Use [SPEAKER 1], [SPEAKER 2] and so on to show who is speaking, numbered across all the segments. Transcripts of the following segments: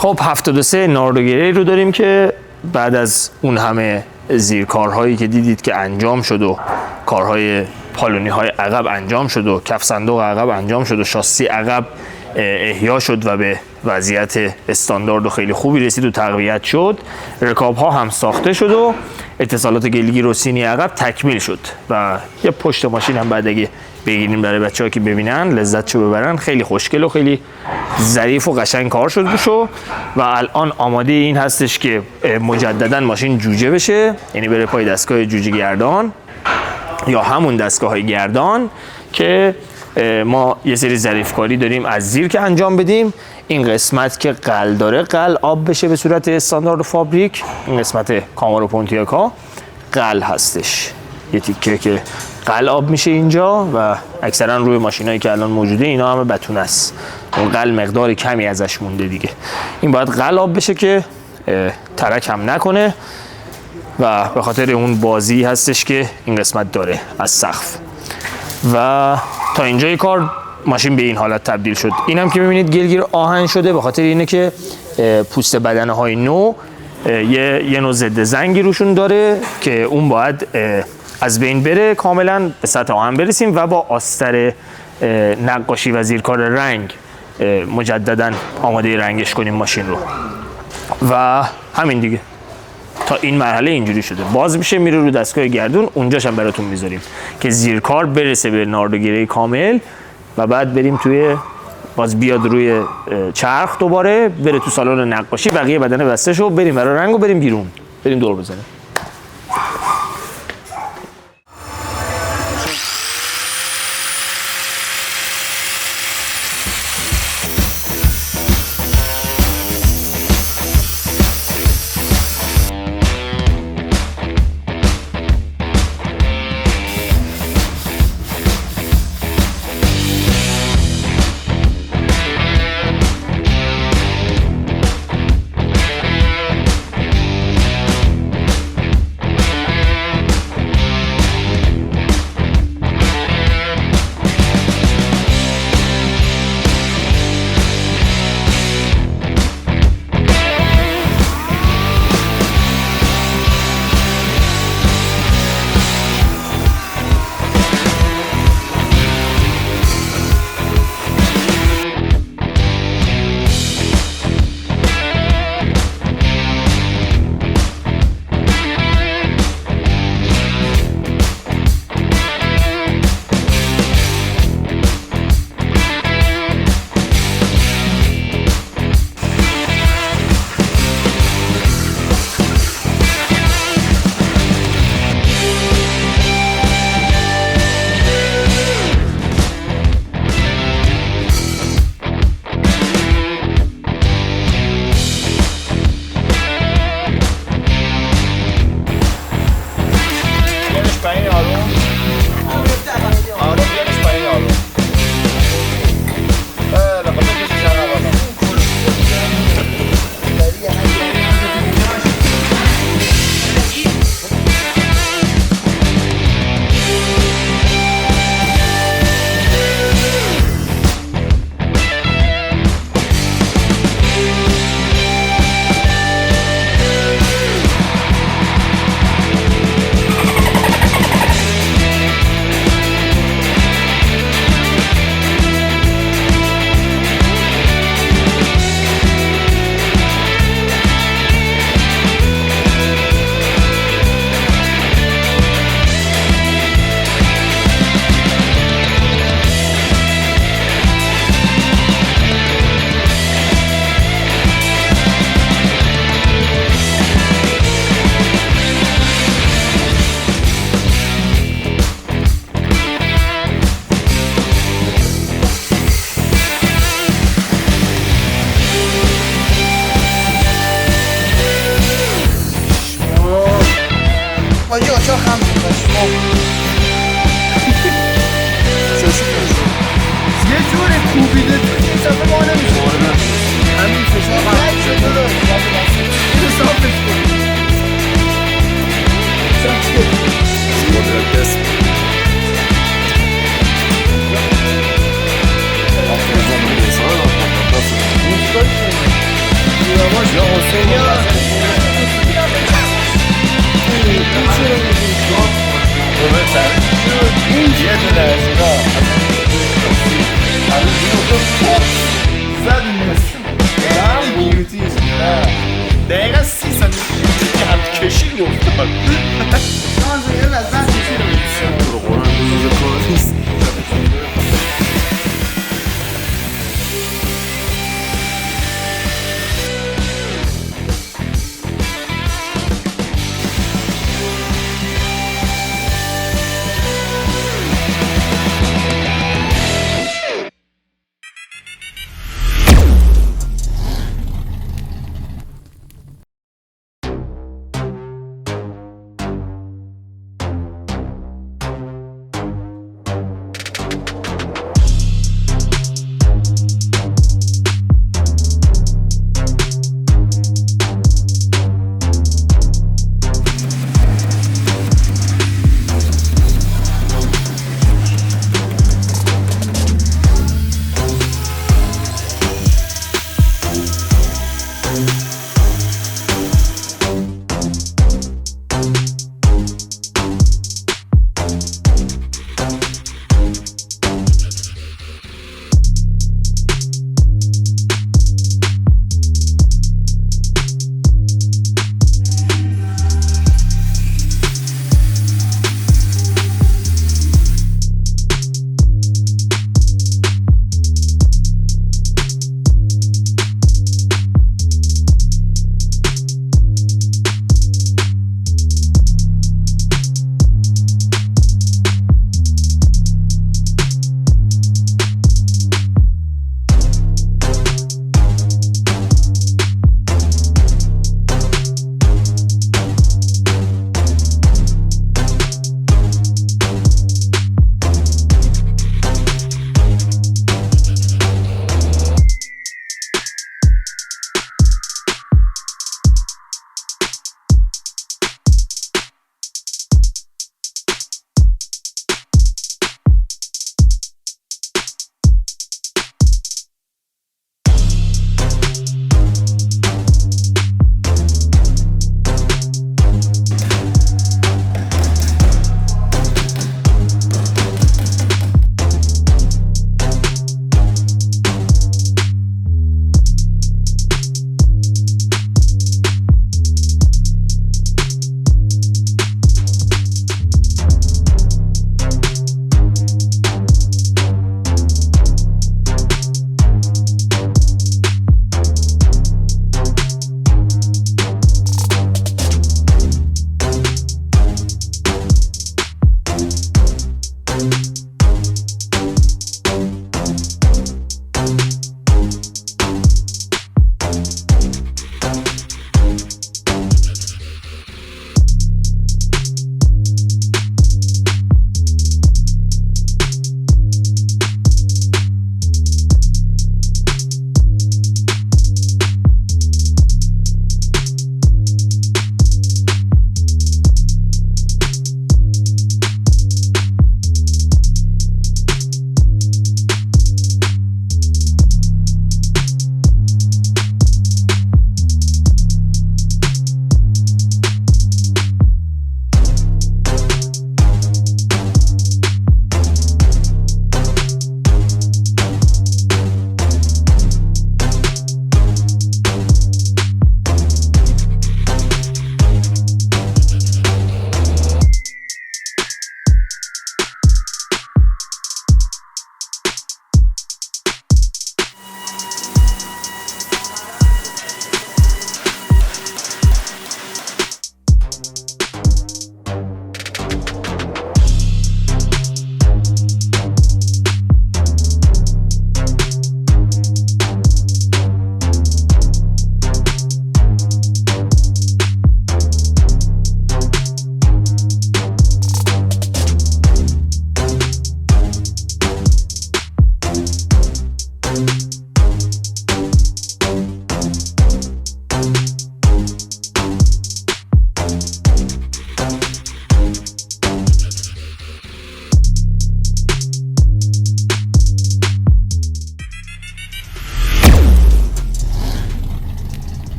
[SPEAKER 1] خب 73 ناردوگری رو داریم که بعد از اون همه زیرکارهایی که دیدید که انجام شد و کارهای پالونی های عقب انجام شد و کف صندوق عقب انجام شد و شاسی عقب احیا شد و به وضعیت استاندارد و خیلی خوبی رسید و تقویت شد، رکاب ها هم ساخته شد و اتصالات گلگیر و سینی عقب تکمیل شد و یه پشت ماشین هم بعد اگه بگیریم برای بچه‌ها که ببینن لذتشو ببرن، خیلی خوشگل و خیلی ظریف و قشنگ کار شد بشو و الان آماده این هستش که مجددا ماشین جوجه بشه، یعنی بره پای دستگاه جوجه گردان یا همون دستگاه های گردان که ما یه سری ظریف کاری داریم از زیر که انجام بدیم. این قسمت که قل داره قل آب بشه به صورت استاندارد فابریک، این قسمت کامارو پونتیاکا قل هستش، یه تیکه که قل آب میشه اینجا و اکثرا روی ماشینایی که الان موجوده اینا همه بتونه است، اون قل مقدار کمی ازش مونده دیگه. این باید قل آب بشه که ترک هم نکنه و به خاطر اون بازی هستش که این قسمت داره از سقف. و تا اینجای کار ماشین به این حالت تبدیل شد. این هم که میبینید گلگیر آهن شده به خاطر اینه که پوست بدنه های نو یه نوع ضد زنگی روشون داره که اون باید از بین بره، کاملا به سطح آهن برسیم و با آستر نقاشی و زیرکار رنگ مجددا آماده رنگش کنیم ماشین رو و همین دیگه. تا این مرحله اینجوری شده، باز میشه میره رو دستگاه گردون، اونجاش هم براتون میذاریم که زیرکار برسه به ناردوگری کامل و بعد بریم توی باز بیاد روی چرخ دوباره بره تو سالن نقاشی، بقیه بدنه بسته شو، بریم برای رنگ و بریم بیرون، بریم دور بزنیم.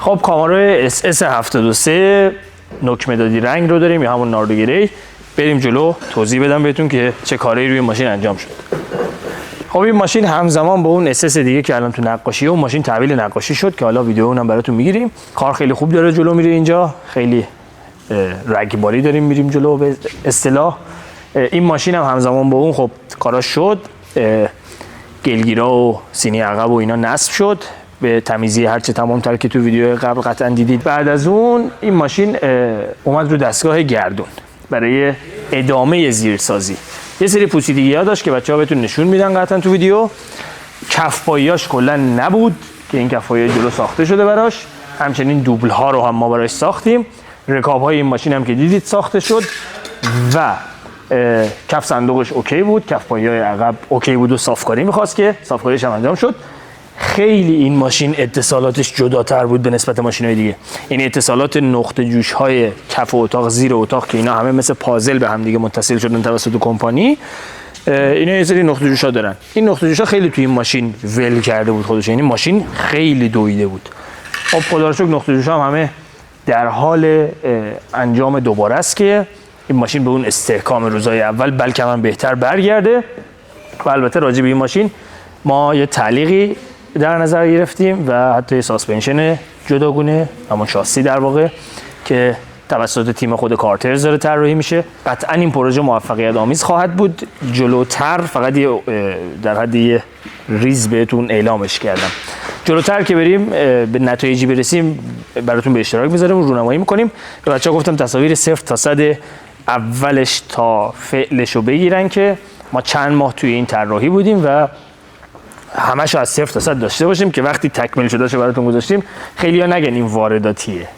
[SPEAKER 1] خب کامارو SS73 نوک مدادی رنگ رو داریم یا همون ناردو گری. بریم جلو توضیح بدم بهتون که چه کاری روی ماشین انجام شد. خب این ماشین همزمان با اون SS دیگه که الان تو نقاشی اون ماشین تحویل نقاشی شد که حالا ویدیو اونم براتون میگیریم. کار خیلی خوب داره جلو میره اینجا، خیلی رگباری داریم میریم جلو به اصطلاح. این ماشین هم همزمان با اون خب کاراش شد، گلگیرا و سینی عقب و اینا نصب شد به تمیزی هرچه تمام تر که تو ویدیو قبل قطعا دیدید. بعد از اون این ماشین اومد رو دستگاه گردون برای ادامه زیرسازی. یه سری پوسیدگی‌ها داشت که بچه‌ها بهتون نشون میدن قطعا تو ویدیو. کف‌پایی‌هاش کلا نبود که این کف‌پایی‌ها جلو ساخته شده براش. همچنین دوبل ها رو هم ما براش ساختیم. رکاب‌های این ماشین هم که دیدید ساخته شد و کف صندوقش اوکی بود، کف‌پایی‌های عقب اوکی بود و صافکاری می‌خواست که صافکاریش هم انجام شد. خیلی این ماشین اتصالاتش جداتر بود به نسبت ماشین‌های دیگه. این اتصالات نقطه جوش‌های کف اتاق، زیر اتاق که اینا همه مثل پازل به هم دیگه متصل شدن توسط کمپانی، اینا یه سری نقطه جوش‌ها دارن. این نقطه جوش‌ها خیلی توی این ماشین ول کرده بود خودش، یعنی ماشین خیلی دویده بود. خب خدا رو شکر نقطه جوش‌ها هم همه در حال انجام دوباره است که این ماشین به اون استحکام روزهای اول بلکه هم بهتر برگرده. و البته راجع به این ماشین ما یه تعلیقی در نظر گرفتیم و حتی ساسپنشن جداگونه، همون شاسی در واقع که توسط تیم خود کارترز داره طراحی میشه. قطعا این پروژه موفقیت آمیز خواهد بود. جلوتر فقط در حد یه ریز بهتون اعلامش کردم. جلوتر که بریم به نتایجی برسیم براتون به اشتراک میذاریم و رونمایی میکنیم. به بچه‌ها گفتم تصاویر 0 تا 100 اولش تا فعلش رو بگیرن که ما چند ماه توی این طراحی بودیم و همش از 0 تا 100 داشته باشیم که وقتی تکمیل شده شو براتون گذاشتیم خیلی‌ها نگن این وارداتیه.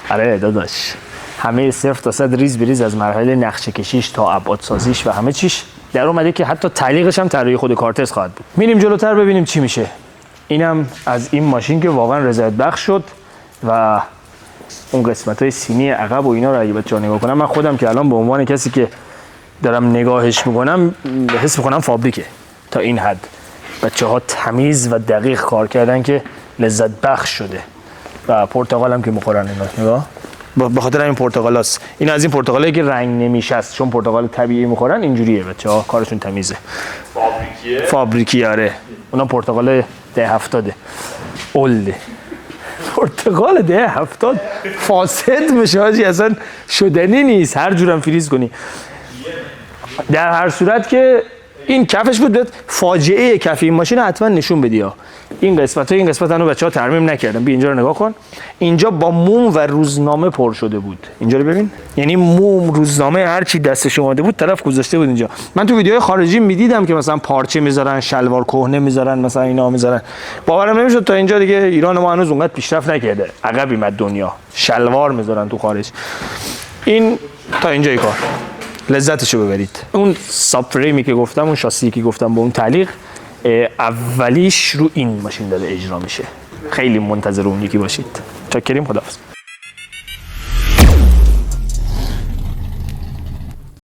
[SPEAKER 1] آره داداش، همه 0 تا 100 ریز بریز از مرحله نقشه کشیش تا ابعاد سازیش و همه چیش در اومده که حتی تعلیقش هم طراحی خود کارترز خواهد بود. میریم جلوتر ببینیم چی میشه. اینم از این ماشین که واقعا رضایت بخش شد و اون قسمت‌های سینی عقب و اینا رو اگه بچه‌ها نگاه کنم، من خودم که الان به عنوان کسی که دارم نگاهش میکنم حس میکنم فابریکه. تا این حد بچه‌ها تمیز و دقیق کار کردن که لذت بخش شده. و پرتقال هم که میخورن اینا، نگاه به خاطر این پرتقالاست. این از این پرتقالایی که رنگ نمیشست چون پرتقال طبیعی میخورن اینجوریه. بچه‌ها کارشون تمیزه. فابریکی آره. اونا پرتقال ده 70 اولده. پرتقال ده 70 فاسد میشه حاجی، اصلا شدنی نیست هر جورم فریز کنی. در هر صورت که این کفش بود. فاجعه کف این ماشین حتما نشون بدی ها. این قسمت هنو بچه‌ها ترمیم نکردن. بیا اینجا رو نگاه کن. اینجا با موم و روزنامه پر شده بود. اینجا رو ببین. یعنی موم، روزنامه، هر چی دستش اومده بود طرف گذاشته بود اینجا. من تو ویدیوهای خارجی میدیدم که مثلا پارچه میذارن، شلوار کهنه میذارن، مثلا اینا میذارن. باورم نمیشد تا اینجا دیگه ایران ما هنوز اونقدر پیشرفت نکرده. عقبی مد دنیا. شلوار میذارن تو خارج. این تا اینجای کار. لذتشو ببرید. اون ساب فریمی که گفتم، اون شاسی که گفتم با اون تعلیق اولیش رو این ماشین داره اجرا میشه. خیلی منتظر اون یکی باشید. چاکریم. خداحافظ.